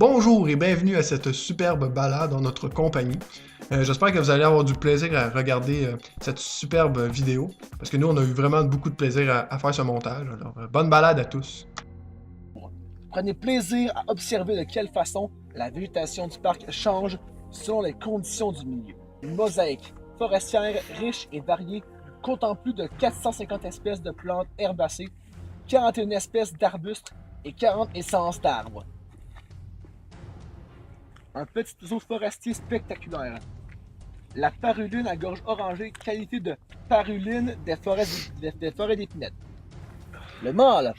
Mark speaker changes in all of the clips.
Speaker 1: Bonjour et bienvenue à cette superbe balade en notre compagnie. J'espère que vous allez avoir du plaisir à regarder cette superbe vidéo, parce que nous, on a eu vraiment beaucoup de plaisir à faire ce montage. Alors, bonne balade à tous.
Speaker 2: Prenez plaisir à observer de quelle façon la végétation du parc change selon les conditions du milieu. Une mosaïque forestière riche et variée comptant plus de 450 espèces de plantes herbacées, 41 espèces d'arbustes et 40 essences d'arbres. Un petit oiseau forestier spectaculaire. La paruline à gorge orangée, qualité de paruline des forêts d'épinettes. Le mâle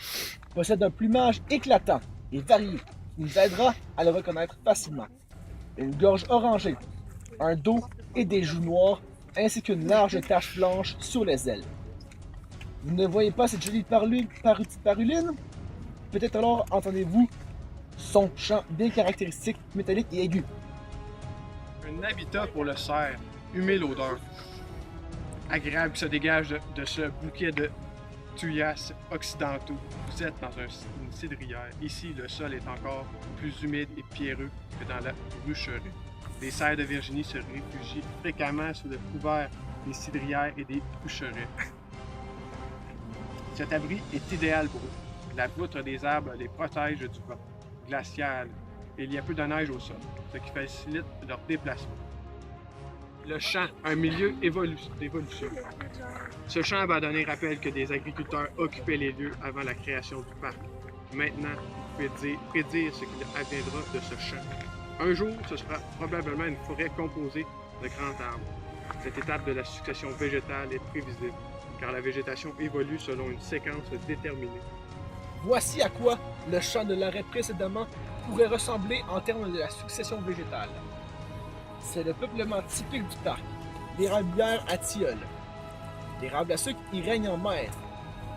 Speaker 2: possède un plumage éclatant et varié qui nous aidera à le reconnaître facilement. Une gorge orangée, un dos et des joues noires, ainsi qu'une large tache blanche sur les ailes. Vous ne voyez pas cette jolie paruline? Peut-être alors entendez-vous son chant bien caractéristique, métallique et aigu.
Speaker 3: Un habitat pour le cerf, humer l'odeur. Agréable qui se dégage de ce bouquet de tuyas occidentaux. Vous êtes dans une cidrière. Ici, le sol est encore plus humide et pierreux que dans la rucherie. Les cerfs de Virginie se réfugient fréquemment sous le couvert des cidrières et des boucheraies. Cet abri est idéal pour eux. La poutre des arbres les protège du vent glacial et il y a peu de neige au sol, ce qui facilite leur déplacement. Le champ, un milieu d'évolution. Ce champ abandonné rappelle que des agriculteurs occupaient les lieux avant la création du parc. Maintenant, vous pouvez prédire ce qu'il adviendra de ce champ. Un jour, ce sera probablement une forêt composée de grands arbres. Cette étape de la succession végétale est prévisible, car la végétation évolue selon une séquence déterminée.
Speaker 2: Voici à quoi le champ de l'arrêt précédemment pourrait ressembler en termes de la succession végétale. C'est le peuplement typique du parc, l'érablière à tilleuls. L'érable à sucre y règne en maître.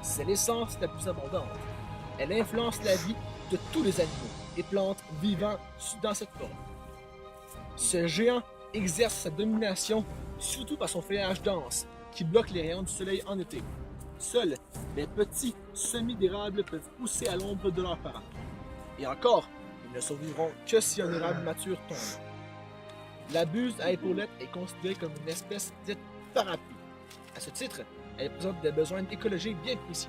Speaker 2: C'est l'essence la plus abondante. Elle influence la vie de tous les animaux et plantes vivant dans cette forêt. Ce géant exerce sa domination surtout par son feuillage dense qui bloque les rayons du soleil en été. Seuls les petits semis d'érable peuvent pousser à l'ombre de leurs parents. Et encore, ils ne survivront que si un érable mature tombe. La buse à épaulettes est considérée comme une espèce dite parapluie. À ce titre, elle présente des besoins écologiques bien précis.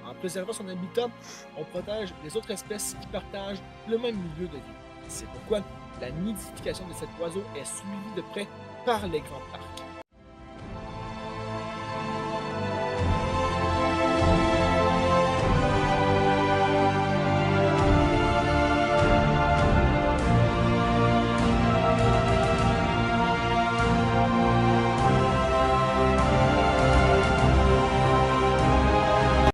Speaker 2: En préservant son habitat, on protège les autres espèces qui partagent le même milieu de vie. C'est pourquoi la nidification de cet oiseau est suivie de près par les grands parcs.